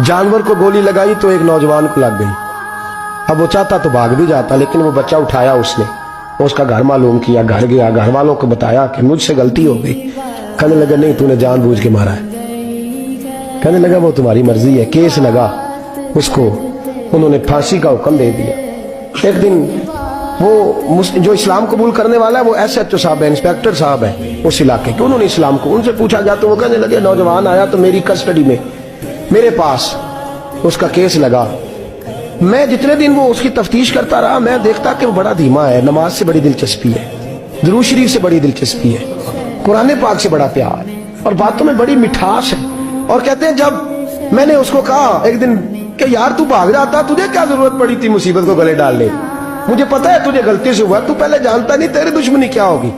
जानवर को गोली लगाई तो एक नौजवान को लग गई। अब वो चाहता तो भाग भी जाता, लेकिन वो बच्चा उठाया उसने, उसका घर मालूम किया, घर गया, घर वालों को बताया कि मुझसे गलती हो गई। कहने लगा नहीं, तूने जानबूझ के मारा है। कहने लगा वो तुम्हारी मर्जी है। केस लगा, उसको उन्होंने फांसी का हुक्म दे दिया। एक दिन वो जो इस्लाम कबूल करने वाला है वो SHO साहब है, इंस्पेक्टर साहब है उस इलाके के, उन्होंने इस्लाम को उनसे पूछा गया तो वो कहने लगे नौजवान आया तो मेरी कस्टडी में मेरे पास उसका केस लगा। मैं जितने दिन वो उसकी तफ्तीश करता रहा मैं देखता कि वो बड़ा धीमा है, नमाज से बड़ी दिलचस्पी है, दुरूद शरीफ से बड़ी दिलचस्पी है, कुरान पाक से बड़ा प्यार और बातों में बड़ी मिठास है। और कहते हैं जब मैंने उसको कहा एक दिन कि यार तू भाग जाता, तुझे क्या जरूरत पड़ी थी मुसीबत को गले डालने, मुझे पता है तुझे गलती से हुआ, तू पहले जानता नहीं तेरी दुश्मनी क्या होगी।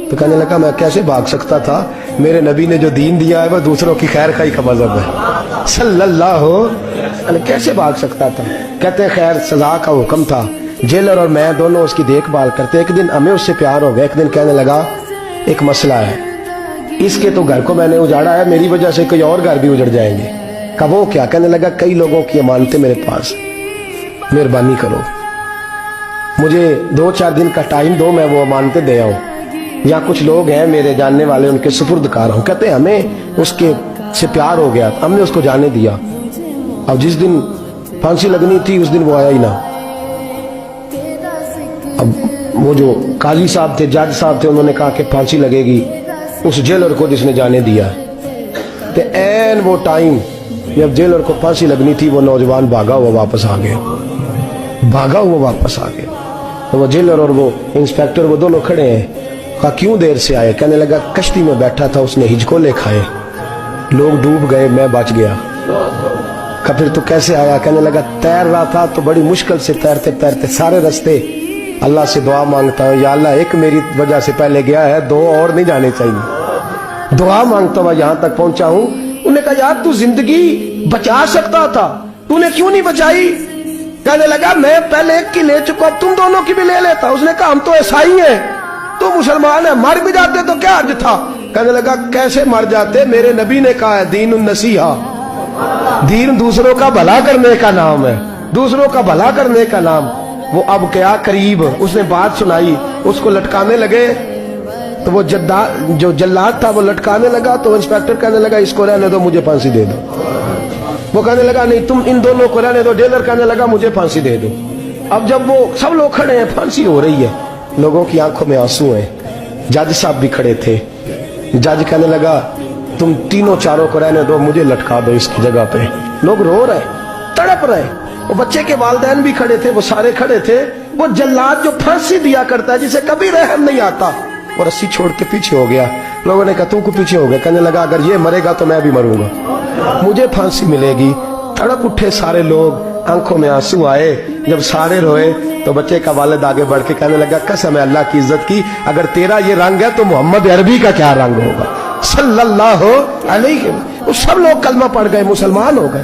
तो कहने लगा मैं कैसे भाग सकता था, मेरे नबी ने जो दीन दिया है वह दूसरों की खैर खाई का मजहब है सल्लल्लाहु अलैहि, कैसे भाग सकता था। कहते हैं खैर सजा का हुक्म था, जेलर और मैं दोनों उसकी देखभाल करते। एक दिन हमें उससे प्यार हो गया। एक दिन कहने लगा एक मसला है, इसके तो घर को मैंने उजाड़ा है, मेरी वजह से कोई और घर भी उजड़ जाएंगे। कहा वो क्या? कहने लगा कई लोगों की अमानतें मेरे पास, मेहरबानी करो मुझे 2-4 दिन का टाइम दो, मैं वो अमानतें दे आऊं। या कुछ लोग हैं मेरे जानने वाले, उनके सुपुर्दकार हूं। कहते हैं हमें उसके से प्यार हो गया, हमने उसको जाने दिया। अब जिस दिन फांसी लगनी थी उस दिन वो आया ही ना। अब वो जो काजी साहब थे, जज साहब थे, उन्होंने कहा कि फांसी लगेगी उस जेलर को जिसने जाने दिया। तो ऐन वो टाइम जब जेलर को फांसी लगनी थी वो नौजवान भागा हुआ वापस आ गया, भागा हुआ वापस आ गया। तो वो जेलर और वो इंस्पेक्टर वो दोनों खड़े हैं। कहा क्यों देर से आए? कहने लगा कश्ती में बैठा था, उसने हिचकोले खाए, लोग डूब गए, मैं बच गया। कहा फिर तो कैसे आया? कहने लगा तैर रहा था तो बड़ी मुश्किल से तैरते तैरते सारे रास्ते अल्लाह से दुआ मांगता हूँ, या अल्लाह एक मेरी वजह से पहले गया है, 2 और नहीं जाने चाहिए, दुआ मांगता हुआ यहाँ तक पहुंचा हूँ। उन्होंने कहा यार तू जिंदगी बचा सकता था, तूने क्यों नहीं बचाई? कहने लगा मैं पहले एक की ले चुका, तुम दोनों की भी ले लेता। उसने कहा हम तो ईसाई हैं, तो मुसलमान है, मर भी जाते तो क्या अर्ज था। कहने लगा कैसे मर जाते, मेरे नबी ने कहा है दीन नसीहा, दीन दूसरों का भला करने का नाम है, दूसरों का भला करने का नाम। वो अब क्या करीब उसने बात सुनाई, उसको लटकाने लगे तो वो जो जल्लाद था वो लटकाने लगा। तो इंस्पेक्टर कहने लगा इसको रहने दो, मुझे फांसी दे दो। वो कहने लगा नहीं तुम इन दोनों को रहने दो। जेलर कहने लगा मुझे फांसी दे दो। अब जब वो सब लोग खड़े हैं, फांसी हो रही है, लोगों की आंखों में आंसू हैं, जज साहब भी खड़े थे। जज कहने लगा तुम तीनों चारों को रहने दो, मुझे लटका दो इसकी जगह पे। लोग रो रहे, तड़प रहे, वो बच्चे के वालिदैन भी खड़े थे, वो सारे खड़े थे। वो जल्लाद जो फांसी दिया करता है जिसे कभी रहम नहीं आता, वो रस्सी छोड़ के पीछे हो गया। लोगों ने कहा तू को पीछे हो गया? कहने लगा अगर ये मरेगा तो मैं भी मरूंगा, मुझे फांसी मिलेगी। तड़प उठे सारे लोग, आंखों में आंसू आए। जब सारे रोए तो बच्चे का वालिद आगे बढ़ के कहने लगा कसम है अल्लाह की इज्जत की, अगर तेरा ये रंग है तो मोहम्मद अरबी का क्या रंग होगा सल्लल्लाहु अलैहि। सब लोग कलमा पढ़ गए, मुसलमान हो गए।